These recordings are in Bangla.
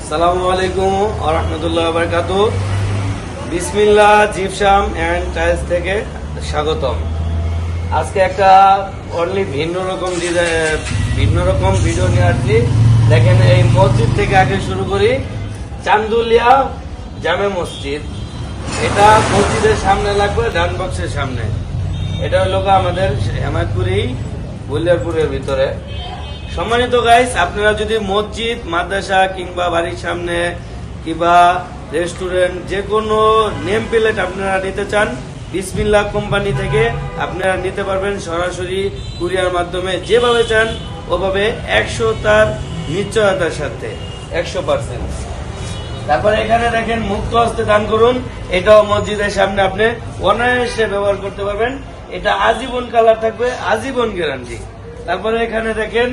আসসালামু আলাইকুম ওয়া রাহমাতুল্লাহি ওয়া বারাকাতুহু। বিসমিল্লাহ জিপসাম এন্ড টাইলস থেকে স্বাগতম। আজকে একটা অনলি ভিন্ন রকম ভিডিও নিয়ে আসছি। দেখেন, এই মসজিদ থেকে আগে শুরু করি। চান্দুলিয়া জামে মসজিদ, এটা মসজিদের সামনে লাগবে, ডান বক্সের সামনে। এটা হলো আমাদের হেমায়তপুরি বলিয়ারপুরের ভিতরে। সম্মানিত গাইস, আপনারা যদি মসজিদ, মাদ্রাসা কিংবা বাড়ির সামনে কিংবা রেস্টুরেন্ট যে কোনো নেম প্লেট আপনারা নিতে চান, বিসমিল্লাহ কোম্পানি থেকে আপনারা নিতে পারবেন সরাসরি কুরিয়ার মাধ্যমে। যেভাবে চান ওভাবে 100 তার নিশ্চয়তার সাথে 100%। তারপরে এখানে দেখেন মুক্ত হস্তে দান করুন, এটাও মসজিদের সামনে আপনি অনায়াসে ব্যবহার করতে পারবেন। এটা আজীবন কালার থাকবে, আজীবন গ্যারান্টি। তারপরে এখানে দেখেন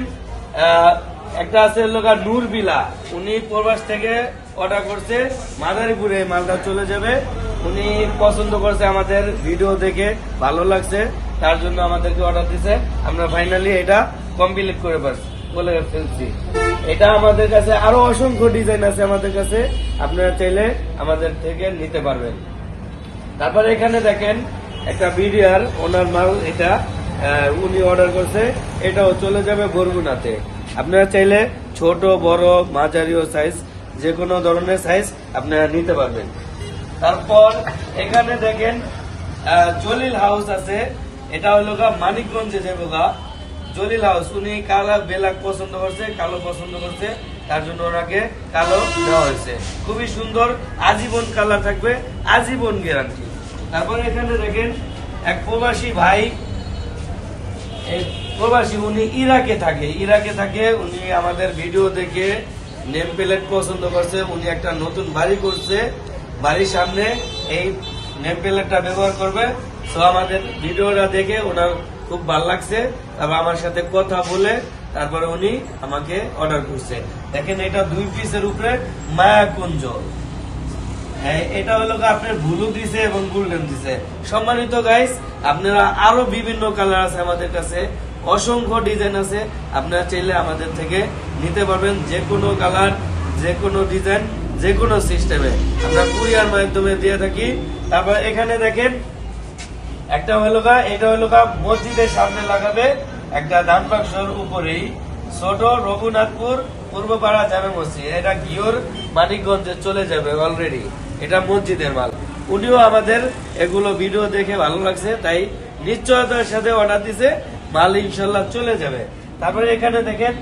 একটা আছে লোক নূর বিলা, উনি প্রবাস থেকে অর্ডার করছে, মাদারীপুরে মালটা চলে যাবে। উনি পছন্দ করছে, আমাদের ভিডিও দেখে ভালো লাগছে, তার জন্য আমাদেরকে অর্ডার দিছে। আমরা ফাইনালি এটা কমপ্লিট করে বলে ফেলছি। এটা আমাদের কাছে আরো অসংখ্য ডিজাইন আছে আমাদের কাছে, আপনারা চাইলে আমাদের থেকে নিতে পারবেন। তারপরে এখানে দেখেন একটা বিডিআর ওনার মাল, এটা উনি অর্ডার করছে, এটাও চলে যাবে বরগুনাতে। আপনারা চাইলে ছোট বড় মাঝারিও সাইজ, যে কোনো ধরনের সাইজ আপনারা নিতে পারবেন। তারপর এখানে দেখেন জলিল হাউস আছে, এটা হলো মানিকগঞ্জে যাবো জলিল হাউস। উনি কালো বেলাক পছন্দ করছে, কালো পছন্দ করছে, তার জন্য ওনাকে কালো দেওয়া হয়েছে। খুবই সুন্দর, আজীবন কালার থাকবে, আজীবন গ্যারান্টি। তারপর এখানে দেখেন এক প্রবাসী ভাই, প্রবাসী, উনি ইরাকে থাকে। উনি আমাদের ভিডিও দেখে নেম প্লেট পছন্দ করছে, উনি একটা নতুন বাড়ি করছে, বাড়ির সামনে এই নেম প্লেটটা ব্যবহার করবে। তো আমাদের ভিডিওটা দেখে ওনার খুব ভালো লাগছে, তারপর আমার সাথে কথা বলে তারপরে উনি আমাকে অর্ডার করছে। দেখেন, এটা 2 পিসের উপরে মায়াকুঞ্জ। এটা হলো আপনার ব্লু দিছে এবং গোল্ডেন দিছে। সম্মানিত গাইস, আপনারা আরো বিভিন্ন কালার আছে আমাদের কাছে, অসংখ্য ডিজাইন আছে, আপনারা চাইলে আমাদের থেকে নিতে পারবেন। যে কোনো কালার, যে কোনো ডিজাইন, যে কোনো সিস্টেমে আমরা কুরিয়ার মাধ্যমে দিয়ে থাকি। তারপর এখানে দেখেন একটা হলো এটা হলো মসজিদের সামনে লাগাবে, একটা দান বাক্সর উপরেই ছোট রঘুনাথপুর পূর্বপাড়া জামে মসজিদ। এটা গিওর মানিকগঞ্জে চলে যাবে অলরেডি, এটা মসজিদের মাল। উনিও আমাদের এগুলো ভিডিও দেখে ভালো লাগছে, তাই নিশ্চয়তার সাথে অর্ডার দিছে, মাল ইনশাল্লাহ চলে যাবে। তারপরে এখানে দেখেন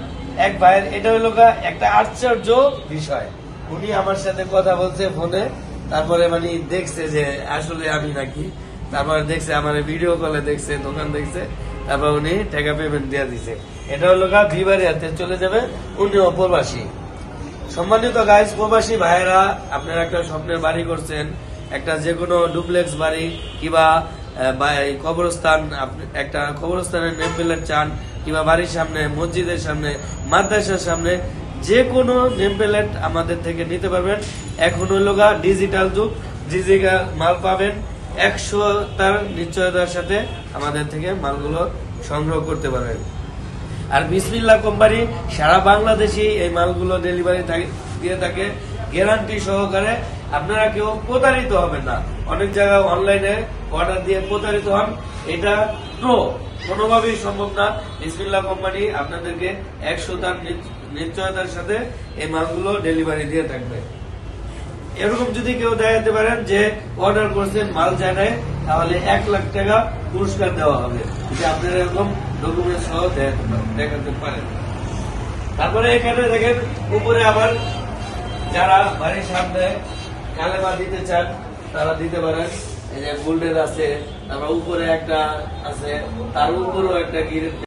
এক ভাইয়ের, এটা হলো একটা আশ্চর্য বিষয়। উনি আমার সাথে কথা বলছে ফোনে, তারপরে মানে দেখছে যে আসলে আমি নাকি, তারপরে দেখছে আমার ভিডিও কলে, দেখছে দোকান দেখছে, তারপর উনি টাকা পেমেন্ট দিয়ে দিছে। এটা হলো বিবারিয়াতে চলে যাবে, উনিও প্রবাসী। সম্মানিত গাইস, প্রবাসী ভাইয়েরা, আপনারা একটা স্বপ্নের বাড়ি করছেন, একটা যে কোনো ডুপ্লেক্স বাড়ি কিংবা কবরস্থান, একটা কবরস্থানের নেম প্লেট চান, কিংবা বাড়ির সামনে, মসজিদের সামনে, মাদ্রাসার সামনে, যে কোনো নেম প্লেট আমাদের থেকে নিতে পারবেন। এখন হলো ডিজিটাল যুগ, ডিজিটাল মাল পাবেন 100 তার নিশ্চয়তার সাথে আমাদের থেকে মালগুলো সংগ্রহ করতে পারবেন। আর বিসমিল্লাহ কোম্পানি সারা বাংলাদেশে এই মালগুলো ডেলিভারি দিয়ে থাকে গ্যারান্টি সহকারে। আপনারা কেউ প্রতারিত হবেন না। অনেক জায়গায় অনলাইনে অর্ডার দিয়ে প্রতারিত হন, এটা কোনোভাবেই সম্ভব না। বিসমিল্লাহ কোম্পানি আপনাদেরকে 100 তার নিশ্চয়তার সাথে এই মালগুলো ডেলিভারি দিয়ে থাকবে। এরকম যদি কেউ দেখাতে পারেন যে অর্ডার করছেন, মাল যায় নাই, তাহলে 1 লাখ টাকা পুরস্কার দেওয়া হবে, যে আপনারা এরকম ডকুমেন্ট সহ দেখাতে পারেন। তারপরে এখানে দেখেন উপরে আবার যারা বাড়ির সামনে কালেমা দিতে চান তারা দিতে পারেন। এই যে গোল্ডেন আছে, তারপর উপরে একটা আছে, তার উপরেও একটা